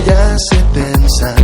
ella se tensa.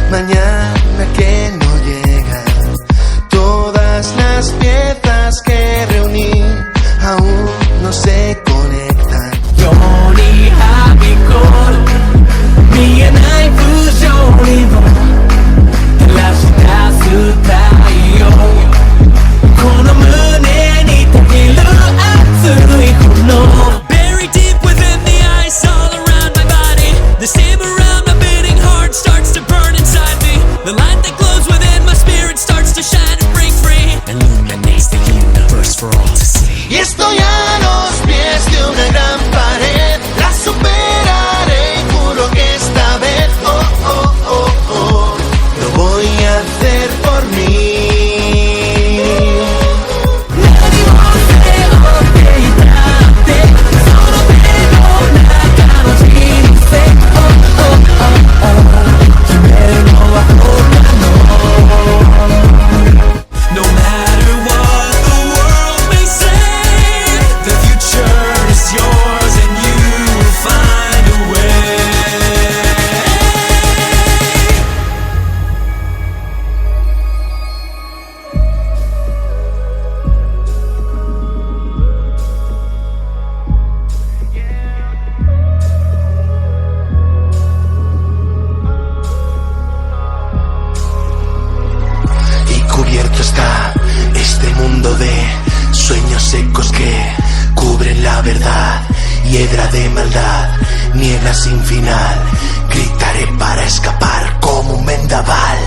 Mañana que no llega, todas las piezas que reuní aún no se conectan. 영원히 합의골 미의 나의 부조리로 다시 다스타요 고놈은에 니 타길로 앞으로의 홀로 Buried deep within the ice all around my body. The same around my beating heart starts to burn inside me. The light that glows within my spirit starts to shine and break free. Illuminates the universe for all to see. Y estoy a los pies de una gran pared, la superaré y juro que esta vez, lo voy a hacer por mí. Está este mundo de sueños secos que cubren la verdad, hiedra de maldad, niebla sin final, gritaré para escapar como un vendaval.